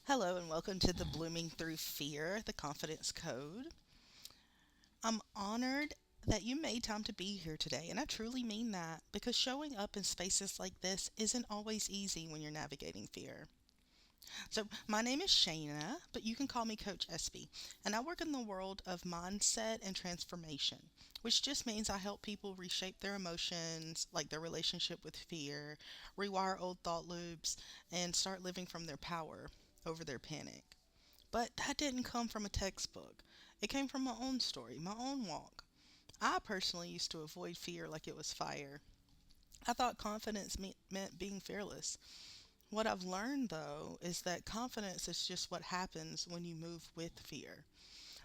Hello and welcome to the Blooming Through Fear, the Confidence Code. I'm honored that you made time to be here today, and I truly mean that because showing up in spaces like this isn't always easy when you're navigating fear. So, my name is Shayna, but you can call me Coach SB, and I work in the world of mindset and transformation, which just means I help people reshape their emotions, like their relationship with fear, rewire old thought loops, and start living from their power over their panic. But that didn't come from a textbook. It came from my own story, my own walk. I personally used to avoid fear like it was fire. I thought confidence meant being fearless. What I've learned, though, is that confidence is just what happens when you move with fear.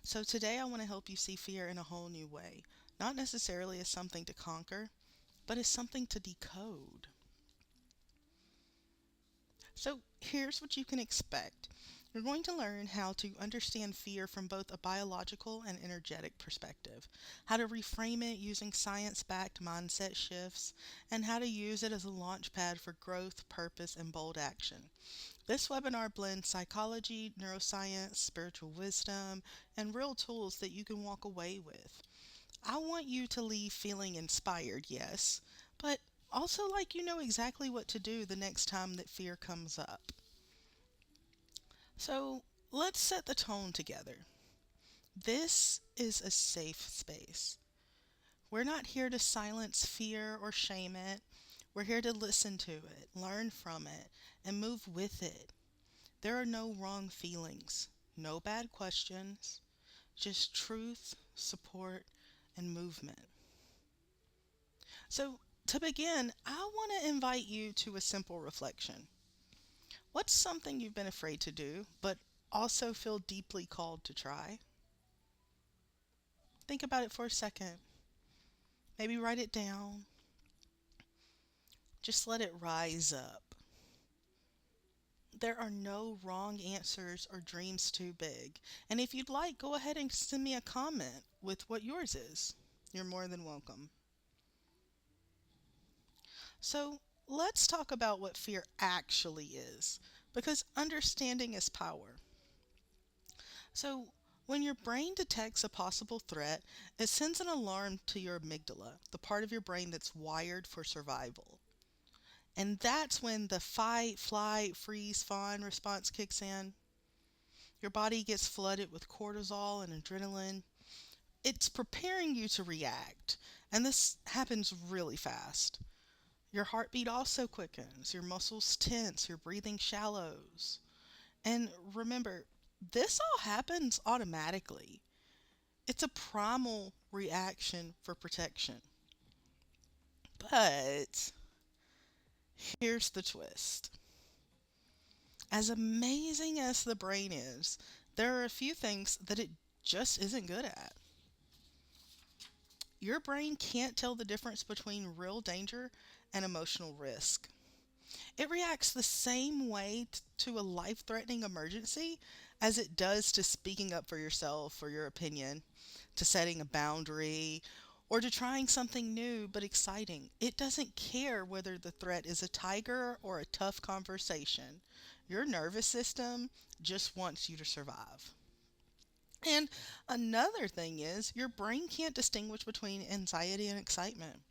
So today I want to help you see fear in a whole new way. Not necessarily as something to conquer, but as something to decode. So here's what you can expect. You're going to learn how to understand fear from both a biological and energetic perspective, how to reframe it using science backed mindset shifts, and how to use it as a launch pad for growth, purpose, and bold action. This webinar blends psychology, neuroscience, spiritual wisdom, and real tools that you can walk away with. I want you to leave feeling inspired, yes, but also like you know exactly what to do the next time that fear comes up. So let's set the tone together. This is a safe space. We're not here to silence fear or shame it. We're here to listen to it, learn from it, and move with it. There are no wrong feelings, no bad questions, just truth, support, and movement. So, to begin, I want to invite you to a simple reflection. What's something you've been afraid to do, but also feel deeply called to try? Think about it for a second. Maybe write it down. Just let it rise up. There are no wrong answers or dreams too big. And if you'd like, go ahead and send me a comment with what yours is. You're more than welcome. So, let's talk about what fear actually is, because understanding is power. So, when your brain detects a possible threat, it sends an alarm to your amygdala, the part of your brain that's wired for survival. And that's when the fight, flight, freeze, fawn response kicks in. Your body gets flooded with cortisol and adrenaline. It's preparing you to react. And this happens really fast. Your heartbeat also quickens, your muscles tense, your breathing shallows. And remember, this all happens automatically. It's a primal reaction for protection. But here's the twist. As amazing as the brain is, there are a few things that it just isn't good at. Your brain can't tell the difference between real danger and emotional risk. It reacts the same way to a life threatening emergency as it does to speaking up for yourself or your opinion, to setting a boundary, or to trying something new but exciting. It doesn't care whether the threat is a tiger or a tough conversation. Your nervous system just wants you to survive. And another thing is, your brain can't distinguish between anxiety and excitement.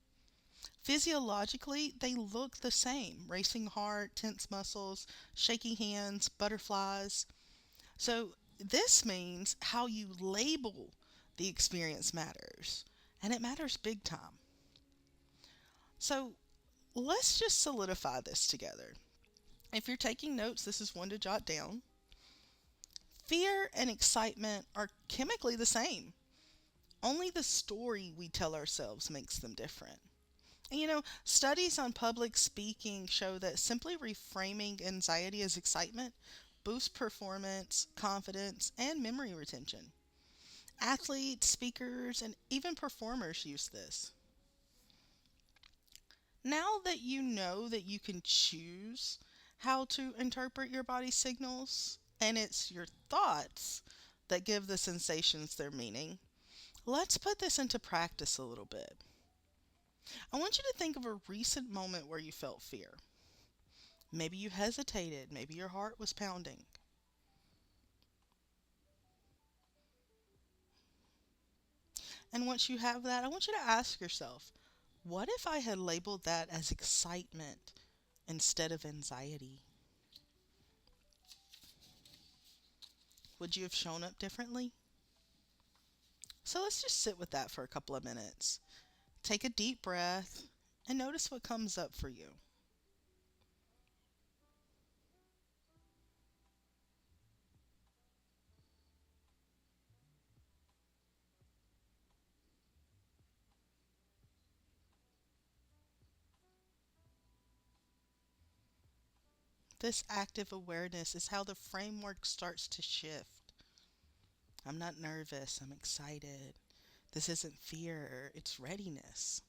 Physiologically, they look the same: racing heart, tense muscles, shaky hands, butterflies. So, this means how you label the experience matters, and it matters big time. So, let's just solidify this together. If you're taking notes, this is one to jot down. Fear and excitement are chemically the same. Only the story we tell ourselves makes them different. And studies on public speaking show that simply reframing anxiety as excitement boosts performance, confidence, and memory retention. Athletes, speakers, and even performers use this. Now that you know that you can choose how to interpret your body signals, and it's your thoughts that give the sensations their meaning, let's put this into practice a little bit. I want you to think of a recent moment where you felt fear. Maybe you hesitated, maybe your heart was pounding. And once you have that, I want you to ask yourself, what if I had labeled that as excitement instead of anxiety? Would you have shown up differently? So let's just sit with that for a couple of minutes. Take a deep breath and notice what comes up for you. This active awareness is how the framework starts to shift. I'm not nervous, I'm excited. This isn't fear, it's readiness.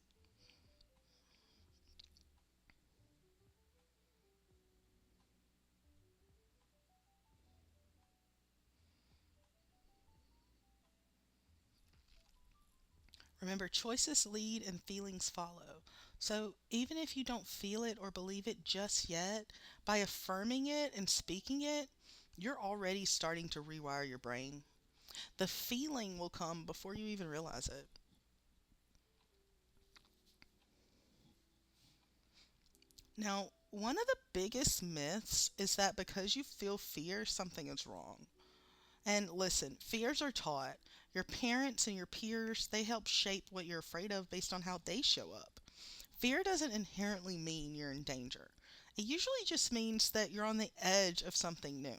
Remember, choices lead and feelings follow. So even if you don't feel it or believe it just yet, by affirming it and speaking it, you're already starting to rewire your brain. The feeling will come before you even realize it. Now, one of the biggest myths is that because you feel fear, something is wrong. And listen, fears are taught. Your parents and your peers, they help shape what you're afraid of based on how they show up. Fear doesn't inherently mean you're in danger. It usually just means that you're on the edge of something new.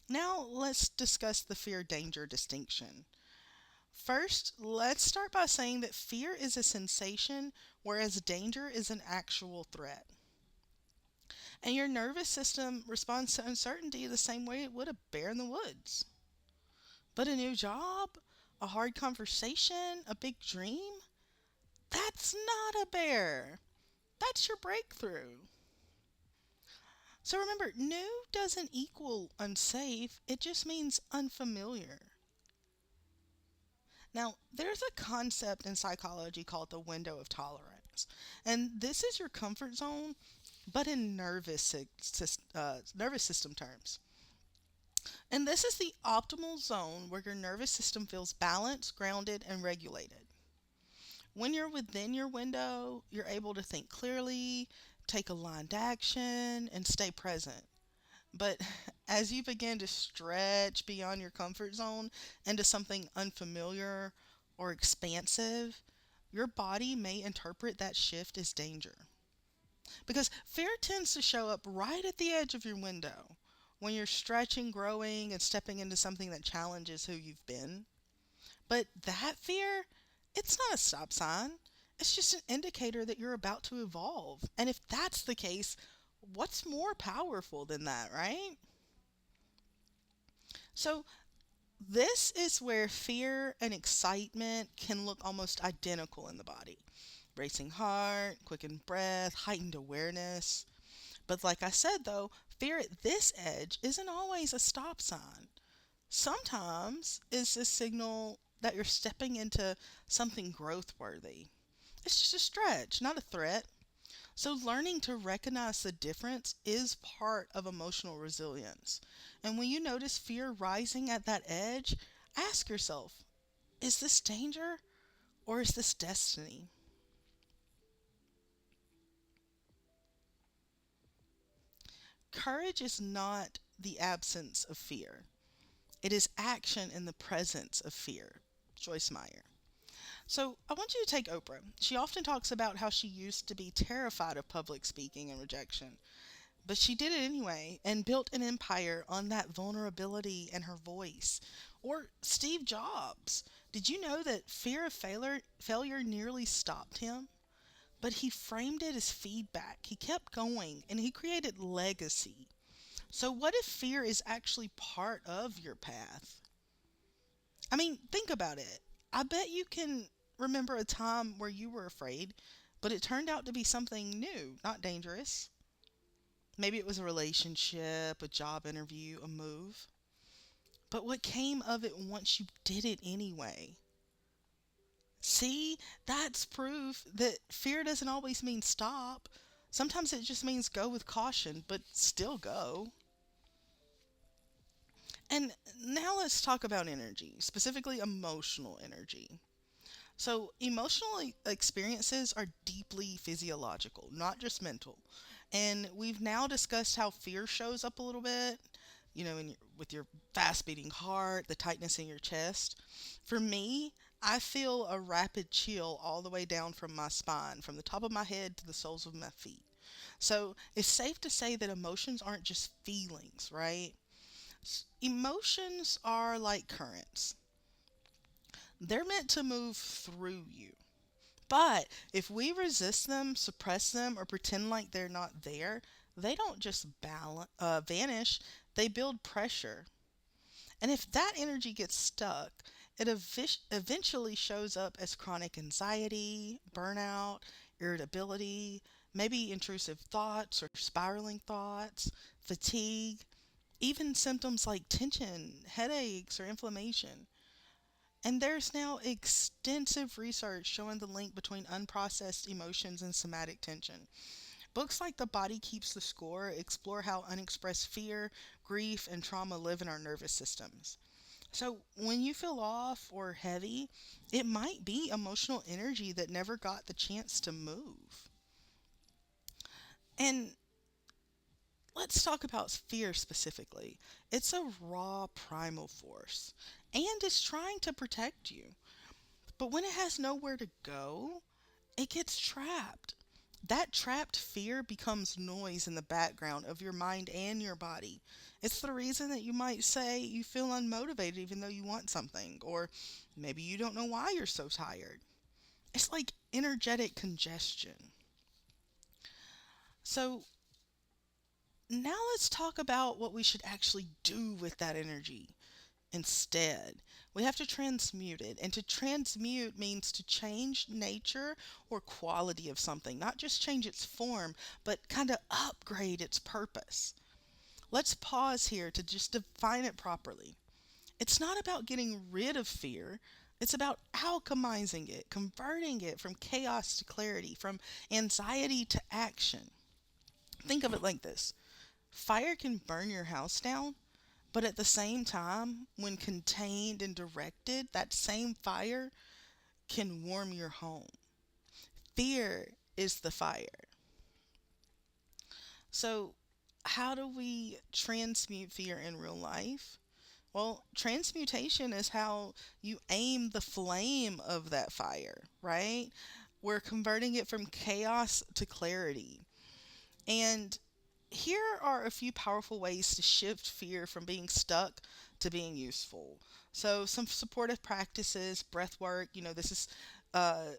Now, let's discuss the fear danger distinction. First, let's start by saying that fear is a sensation, whereas danger is an actual threat. And your nervous system responds to uncertainty the same way it would a bear in the woods. But a new job, a hard conversation, a big dream, that's not a bear. That's your breakthrough. So remember, new doesn't equal unsafe, it just means unfamiliar. Now, there's a concept in psychology called the window of tolerance. And this is your comfort zone, but in nervous system terms. And this is the optimal zone where your nervous system feels balanced, grounded, and regulated. When you're within your window, you're able to think clearly, take aligned action, and stay present. But as you begin to stretch beyond your comfort zone into something unfamiliar or expansive, your body may interpret that shift as danger. Because fear tends to show up right at the edge of your window when you're stretching, growing, and stepping into something that challenges who you've been. But that fear, it's not a stop sign. It's just an indicator that you're about to evolve. And if that's the case, what's more powerful than that, right? So, this is where fear and excitement can look almost identical in the body. Racing heart, quickened breath, heightened awareness. But like I said though, fear at this edge isn't always a stop sign. Sometimes it's a signal that you're stepping into something growth worthy. It's just a stretch, not a threat. So, learning to recognize the difference is part of emotional resilience. And when you notice fear rising at that edge, ask yourself, is this danger or is this destiny? Courage is not the absence of fear, it is action in the presence of fear. Joyce Meyer. So, I want you to take Oprah. She often talks about how she used to be terrified of public speaking and rejection. But she did it anyway and built an empire on that vulnerability and her voice. Or Steve Jobs. Did you know that fear of failure nearly stopped him? But he framed it as feedback. He kept going and he created legacy. So, what if fear is actually part of your path? I mean, think about it. I bet you can remember a time where you were afraid, but it turned out to be something new, not dangerous. Maybe it was a relationship, a job interview, a move. But what came of it once you did it anyway? See, that's proof that fear doesn't always mean stop. Sometimes it just means go with caution, but still go. And now let's talk about energy, specifically emotional energy. So, emotional experiences are deeply physiological, not just mental. And we've now discussed how fear shows up a little bit, with your fast beating heart, the tightness in your chest. For me, I feel a rapid chill all the way down from my spine, from the top of my head to the soles of my feet. So, it's safe to say that emotions aren't just feelings, right? Emotions are like currents. They're meant to move through you. But if we resist them, suppress them, or pretend like they're not there, they don't just vanish, they build pressure. And if that energy gets stuck, it eventually shows up as chronic anxiety, burnout, irritability, maybe intrusive thoughts or spiraling thoughts, fatigue, even symptoms like tension, headaches, or inflammation. And there's now extensive research showing the link between unprocessed emotions and somatic tension. Books like The Body Keeps the Score explore how unexpressed fear, grief, and trauma live in our nervous systems. So, when you feel off or heavy, it might be emotional energy that never got the chance to move. And let's talk about fear specifically. It's a raw primal force, and it's trying to protect you. But when it has nowhere to go, it gets trapped. That trapped fear becomes noise in the background of your mind and your body. It's the reason that you might say you feel unmotivated even though you want something, or maybe you don't know why you're so tired. It's like energetic congestion. So, now let's talk about what we should actually do with that energy instead. We have to transmute it. And to transmute means to change nature or quality of something, not just change its form, but kind of upgrade its purpose. Let's pause here to just define it properly. It's not about getting rid of fear. It's about alchemizing it, converting it from chaos to clarity, from anxiety to action. Think of it like this: fire can burn your house down, but at the same time, when contained and directed, that same fire can warm your home. Fear is the fire. So, how do we transmute fear in real life? Well, transmutation is how you aim the flame of that fire, right? We're converting it from chaos to clarity. And here are a few powerful ways to shift fear from being stuck to being useful. So, some supportive practices, breath work, this is uh,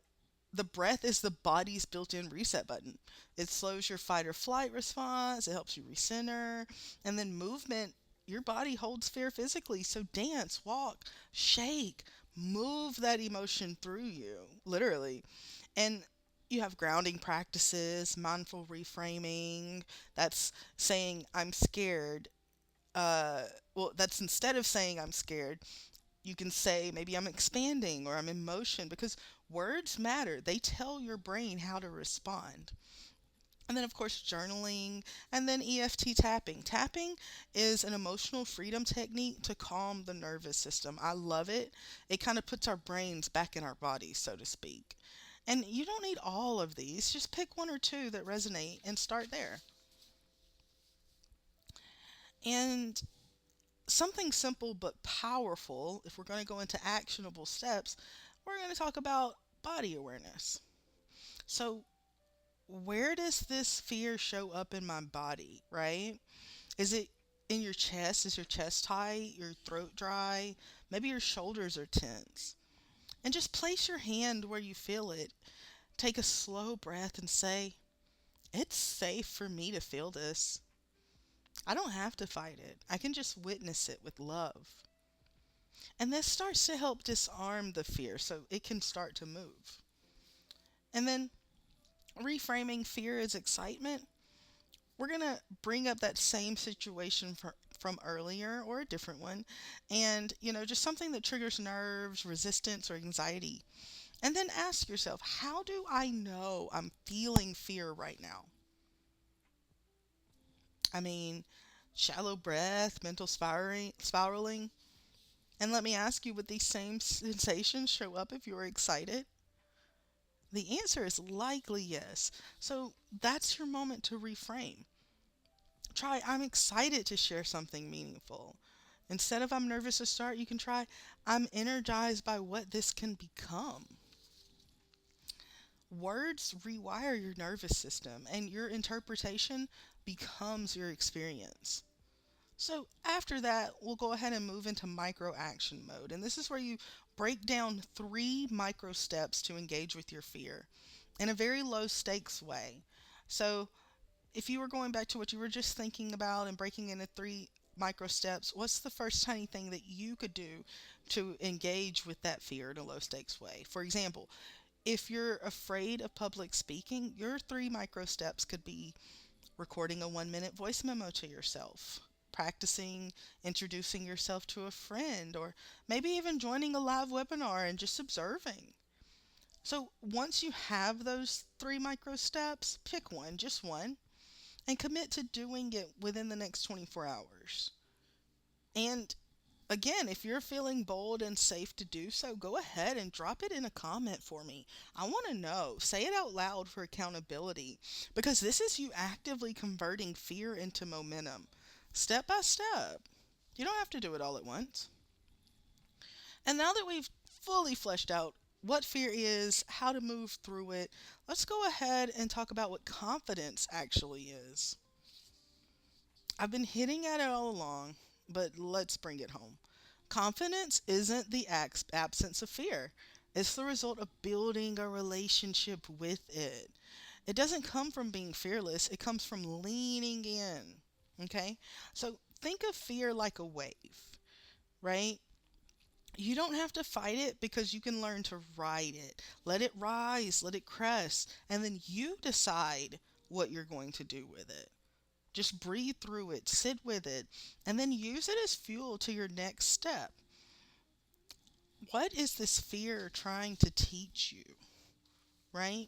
the breath is the body's built in reset button. It slows your fight or flight response, it helps you recenter, and then movement. Your body holds fear physically, so dance, walk, shake, move that emotion through you, literally. And you have grounding practices, mindful reframing. That's saying, I'm scared. Uh, that's instead of saying I'm scared, you can say maybe I'm expanding or I'm in motion, because words matter. They tell your brain how to respond. And then, of course, journaling, and then EFT tapping. Tapping is an emotional freedom technique to calm the nervous system. I love it. It kind of puts our brains back in our bodies, so to speak. And you don't need all of these, just pick one or two that resonate and start there. And something simple but powerful, if we're going to go into actionable steps, we're going to talk about body awareness. So, where does this fear show up in my body, right? Is it in your chest? Is your chest tight? Your throat dry? Maybe your shoulders are tense. And just place your hand where you feel it. Take a slow breath and say, it's safe for me to feel this. I don't have to fight it. I can just witness it with love. And this starts to help disarm the fear so it can start to move. And then reframing fear as excitement, we're going to bring up that same situation from earlier or a different one, and just something that triggers nerves, resistance, or anxiety. And then ask yourself, how do I know I'm feeling fear right now? I mean, shallow breath, mental spiraling. And let me ask you, would these same sensations show up if you were excited? The answer is likely yes. So that's your moment to reframe. Try, I'm excited to share something meaningful. Instead of I'm nervous to start, you can try, I'm energized by what this can become. Words rewire your nervous system, and your interpretation becomes your experience. So, after that, we'll go ahead and move into micro action mode. And this is where you break down 3 micro steps to engage with your fear in a very low stakes way. So, if you were going back to what you were just thinking about and breaking into 3 micro steps, what's the first tiny thing that you could do to engage with that fear in a low stakes way? For example, if you're afraid of public speaking, your 3 micro steps could be recording a 1 minute voice memo to yourself, practicing introducing yourself to a friend, or maybe even joining a live webinar and just observing. So once you have those 3 micro steps, pick one, just one, and commit to doing it within the next 24 hours. And again, if you're feeling bold and safe to do so, go ahead and drop it in a comment for me. I want to know. Say it out loud for accountability, because this is you actively converting fear into momentum, step by step. You don't have to do it all at once. And now that we've fully fleshed out what fear is, how to move through it, let's go ahead and talk about what confidence actually is. I've been hitting at it all along, but let's bring it home. Confidence isn't the absence of fear. It's the result of building a relationship with it. It doesn't come from being fearless, it comes from leaning in. Okay? So think of fear like a wave, right? You don't have to fight it, because you can learn to ride it. Let it rise, let it crest, and then you decide what you're going to do with it. Just breathe through it, sit with it, and then use it as fuel to your next step. What is this fear trying to teach you, right?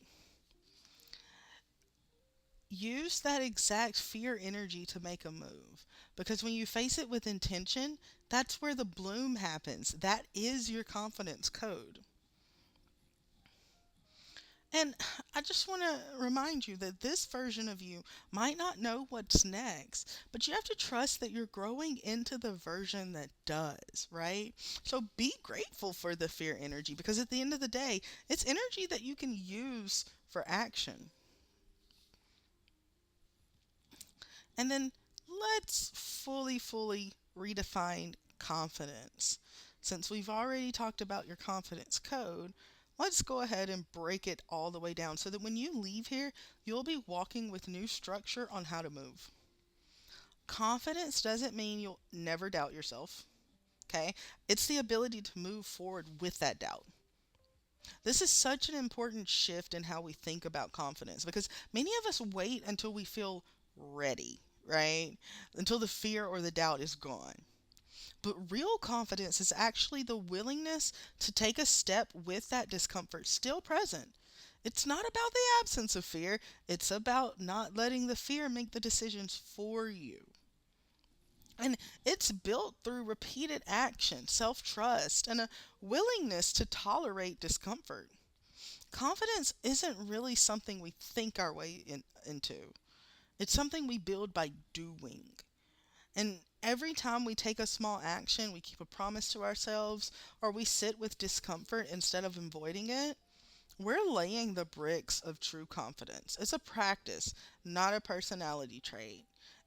Use that exact fear energy to make a move. Because when you face it with intention, that's where the bloom happens. That is your confidence code. And I just want to remind you that this version of you might not know what's next, but you have to trust that you're growing into the version that does, right? So be grateful for the fear energy, because at the end of the day, it's energy that you can use for action. And then let's fully redefine confidence. Since we've already talked about your confidence code, let's go ahead and break it all the way down so that when you leave here, you'll be walking with new structure on how to move. Confidence doesn't mean you'll never doubt yourself, okay? It's the ability to move forward with that doubt. This is such an important shift in how we think about confidence, because many of us wait until we feel ready, right? Until the fear or the doubt is gone. But real confidence is actually the willingness to take a step with that discomfort still present. It's not about the absence of fear, it's about not letting the fear make the decisions for you. And it's built through repeated action, self trust, and a willingness to tolerate discomfort. Confidence isn't really something we think our way into, it's something we build by doing. And every time we take a small action, we keep a promise to ourselves, or we sit with discomfort instead of avoiding it, we're laying the bricks of true confidence. It's a practice, not a personality trait.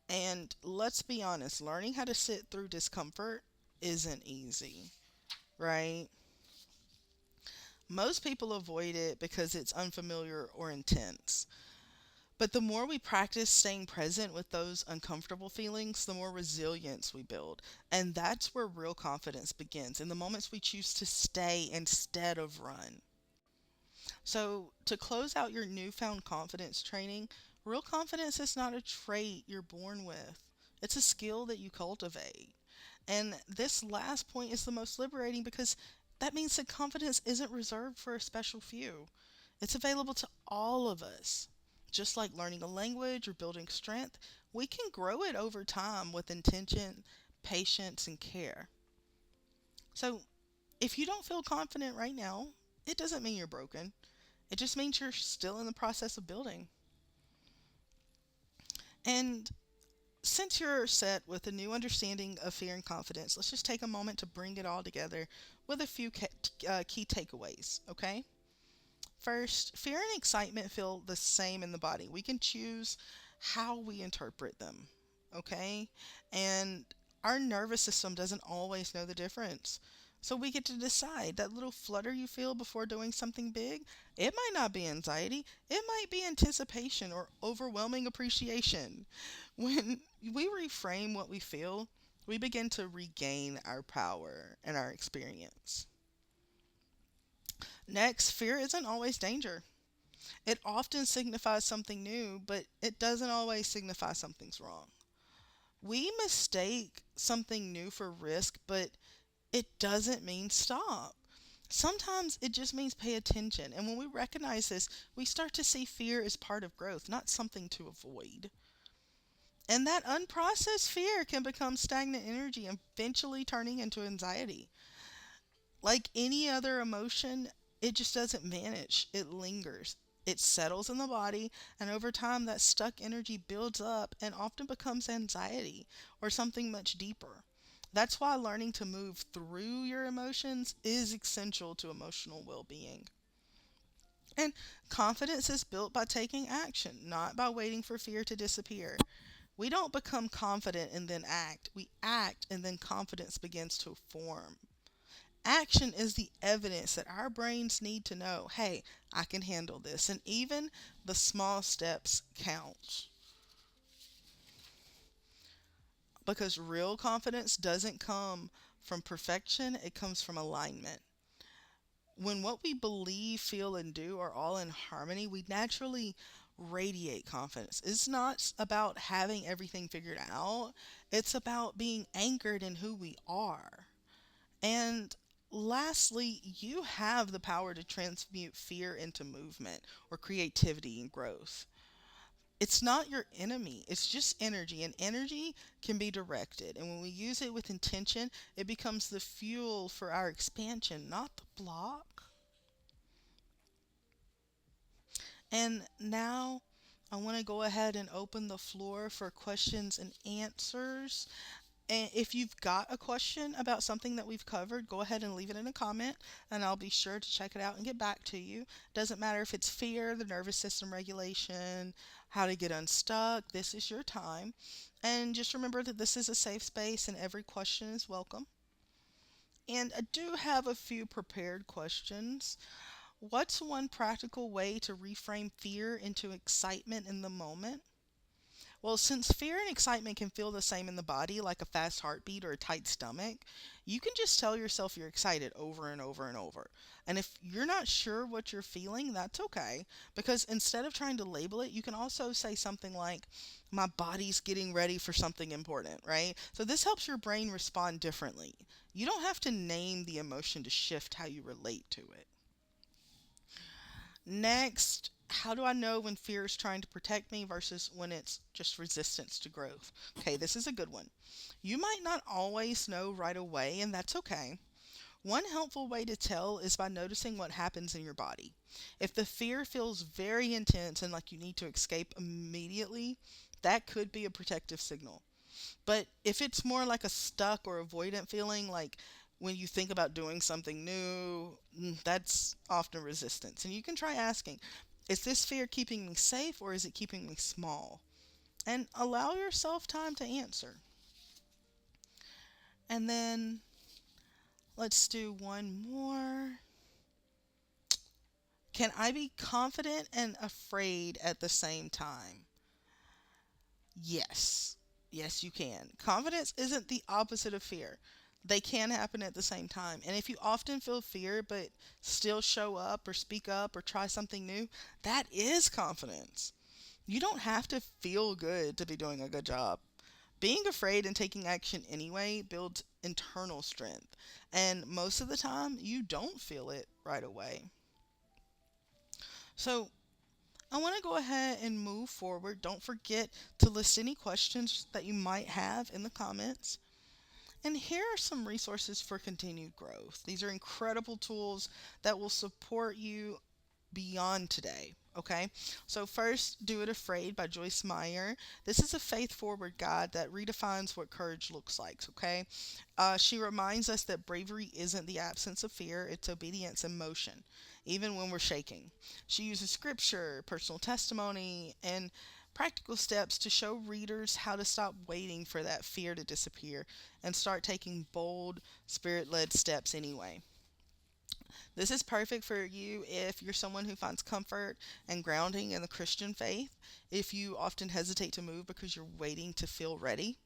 And let's be honest, learning how to sit through discomfort isn't easy, right? Most people avoid it because it's unfamiliar or intense. But the more we practice staying present with those uncomfortable feelings, the more resilience we build. And that's where real confidence begins, in the moments we choose to stay instead of run. So, to close out your newfound confidence training, real confidence is not a trait you're born with, it's a skill that you cultivate. And this last point is the most liberating, because that means that confidence isn't reserved for a special few, it's available to all of us. Just like learning a language or building strength, we can grow it over time with intention, patience, and care. So, if you don't feel confident right now, it doesn't mean you're broken. It just means you're still in the process of building. And since you're set with a new understanding of fear and confidence, let's just take a moment to bring it all together with a few key takeaways, okay? First, fear and excitement feel the same in the body. We can choose how we interpret them, okay? And our nervous system doesn't always know the difference. So we get to decide that little flutter you feel before doing something big, it might not be anxiety, it might be anticipation or overwhelming appreciation. When we reframe what we feel, we begin to regain our power and our experience. Next, fear isn't always danger. It often signifies something new, but it doesn't always signify something's wrong. We mistake something new for risk, but it doesn't mean stop. Sometimes it just means pay attention. And when we recognize this, we start to see fear as part of growth, not something to avoid. And that unprocessed fear can become stagnant energy, eventually turning into anxiety. Like any other emotion, it just doesn't vanish, it lingers. It settles in the body, and over time, that stuck energy builds up and often becomes anxiety or something much deeper. That's why learning to move through your emotions is essential to emotional well being. And confidence is built by taking action, not by waiting for fear to disappear. We don't become confident and then act. We act and then confidence begins to form. Action is the evidence that our brains need to know, hey, I can handle this. And even the small steps count. Because real confidence doesn't come from perfection, it comes from alignment. When what we believe, feel, and do are all in harmony, we naturally radiate confidence. It's not about having everything figured out, it's about being anchored in who we are. And lastly, you have the power to transmute fear into movement or creativity and growth. It's not your enemy, it's just energy, and energy can be directed. And when we use it with intention, it becomes the fuel for our expansion, not the block. And now I want to go ahead and open the floor for questions and answers. And if you've got a question about something that we've covered, go ahead and leave it in a comment, and I'll be sure to check it out and get back to you. Doesn't matter if it's fear, the nervous system regulation, how to get unstuck, this is your time. And just remember that this is a safe space and every question is welcome. And I do have a few prepared questions. What's one practical way to reframe fear into excitement in the moment? Well, since fear and excitement can feel the same in the body, like a fast heartbeat or a tight stomach, you can just tell yourself you're excited over and over and over. And if you're not sure what you're feeling, that's okay. Because instead of trying to label it, you can also say something like, my body's getting ready for something important, right? So this helps your brain respond differently. You don't have to name the emotion to shift how you relate to it. Next, how do I know when fear is trying to protect me versus when it's just resistance to growth? Okay, this is a good one. You might not always know right away, and that's okay. One helpful way to tell is by noticing what happens in your body. If the fear feels very intense and like you need to escape immediately, that could be a protective signal. But if it's more like a stuck or avoidant feeling, like when you think about doing something new, that's often resistance. And you can try asking, is this fear keeping me safe or is it keeping me small? And allow yourself time to answer. And then let's do one more. Can I be confident and afraid at the same time? Yes. Yes, you can. Confidence isn't the opposite of fear. They can happen at the same time. And if you often feel fear but still show up or try something new, that is confidence. You don't have to feel good to be doing a good job. Being afraid and taking action anyway builds internal strength. And most of the time, you don't feel it right away. So, I want to go ahead and move forward. Don't forget to list any questions that you might have in the comments. And here are some resources for continued growth. These are incredible tools that will support you beyond today. Okay, so first, Do It Afraid by Joyce Meyer. This is a faith forward guide that redefines what courage looks like. Okay, she reminds us that bravery isn't the absence of fear, it's obedience in motion, even when we're shaking. She uses scripture, personal testimony, and practical steps to show readers how to stop waiting for that fear to disappear and start taking bold, spirit led steps anyway. This is perfect for you if you're someone who finds comfort and grounding in the Christian faith, if you often hesitate to move because you're waiting to feel ready.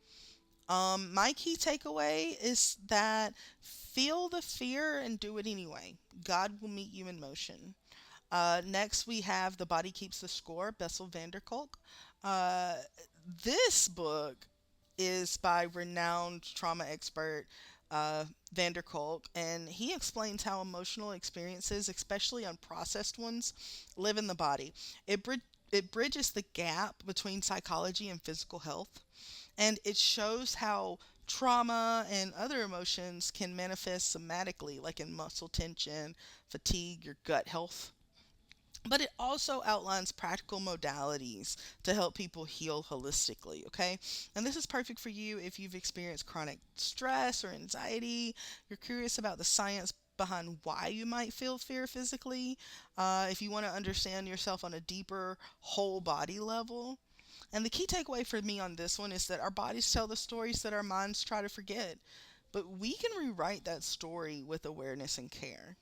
My key takeaway is that feel the fear and do it anyway. God will meet you in motion. Next, we have The Body Keeps the Score, Bessel van der Kolk. Uh, this book is by renowned trauma expert van der Kolk, and he explains how emotional experiences, especially unprocessed ones, live in the body. It bridges the gap between psychology and physical health, and it shows how trauma and other emotions can manifest somatically, like in muscle tension, fatigue, your gut health. But it also outlines practical modalities to help people heal holistically, okay? And this is perfect for you if you've experienced chronic stress or anxiety, you're curious about the science behind why you might feel fear physically, if you want to understand yourself on a deeper, whole body level. And the key takeaway for me on this one is that our bodies tell the stories that our minds try to forget, but we can rewrite that story with awareness and care.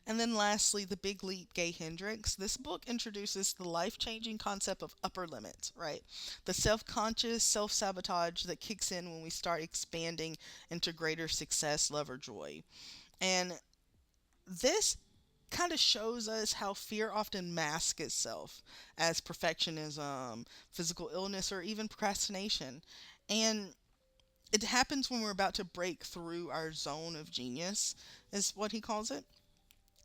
And then lastly, The Big Leap, Gay Hendricks. This book introduces the life changing concept of upper limits, right? The self conscious self sabotage that kicks in when we start expanding into greater success, love, or joy. And this kind of shows us how fear often masks itself as perfectionism, physical illness, or even procrastination. And it happens when we're about to break through our zone of genius, is what he calls it.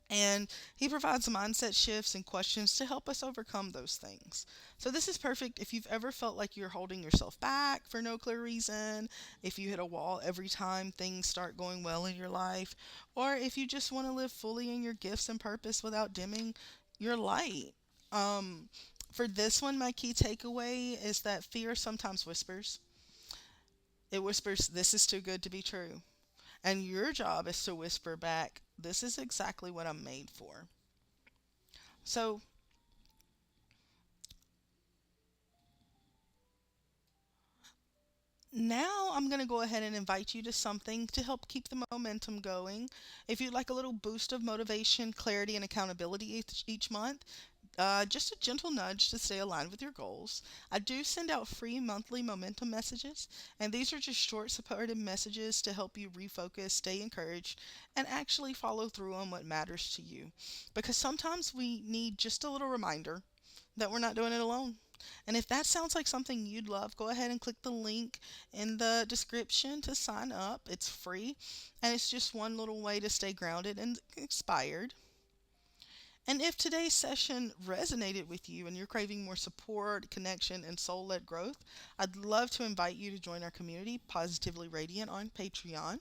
And he provides mindset shifts and questions to help us overcome those things. So, this is perfect if you've ever felt like you're holding yourself back for no clear reason, if you hit a wall every time things start going well in your life, or if you just want to live fully in your gifts and purpose without dimming your light. Um, for this one, my key takeaway is that fear sometimes whispers. It whispers, "This is too good to be true." And your job is to whisper back, "This is exactly what I'm made for." So now I'm going to go ahead and invite you to something to help keep the momentum going. If you'd like a little boost of motivation, clarity, and accountability each month, just a gentle nudge to stay aligned with your goals. I do send out free monthly momentum messages, and these are just short, supportive messages to help you refocus, stay encouraged, and actually follow through on what matters to you. Because sometimes we need just a little reminder that we're not doing it alone. And if that sounds like something you'd love, go ahead and click the link in the description to sign up. It's free, and it's just one little way to stay grounded and inspired. And if today's session resonated with you and you're craving more support, connection, and soul led growth, I'd love to invite you to join our community, Positively Radiant, on Patreon.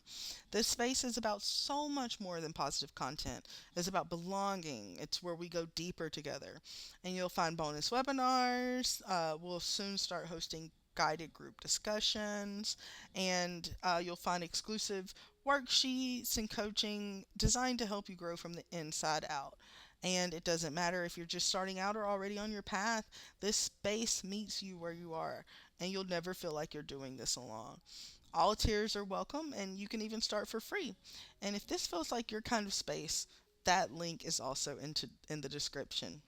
This space is about so much more than positive content. It's about belonging, it's where we go deeper together. And you'll find bonus webinars. We'll soon start hosting guided group discussions, and you'll find exclusive worksheets and coaching designed to help you grow from the inside out. And it doesn't matter if you're just starting out or already on your path, this space meets you where you are, and you'll never feel like you're doing this alone. All tiers are welcome, and you can even start for free. And if this feels like your kind of space, that link is also in the description.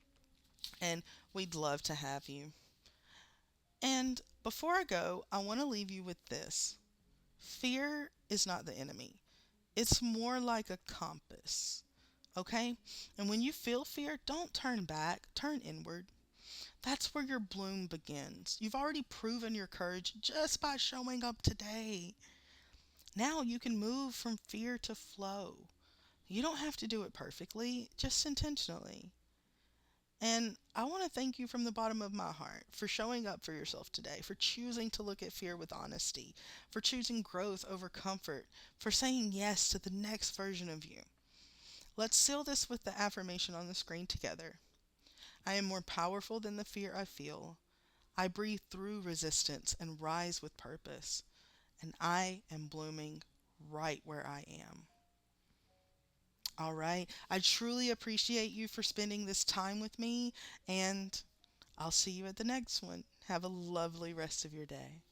And we'd love to have you. And before I go, I want to leave you with this: fear is not the enemy, it's more like a compass. Okay? And when you feel fear, don't turn back, turn inward. That's where your bloom begins. You've already proven your courage just by showing up today. Now you can move from fear to flow. You don't have to do it perfectly, just intentionally. And I want to thank you from the bottom of my heart for showing up for yourself today, for choosing to look at fear with honesty, for choosing growth over comfort, for saying yes to the next version of you. Let's seal this with the affirmation on the screen together. I am more powerful than the fear I feel. I breathe through resistance and rise with purpose. And I am blooming right where I am. All right. I truly appreciate you for spending this time with me, and I'll see you at the next one. Have a lovely rest of your day.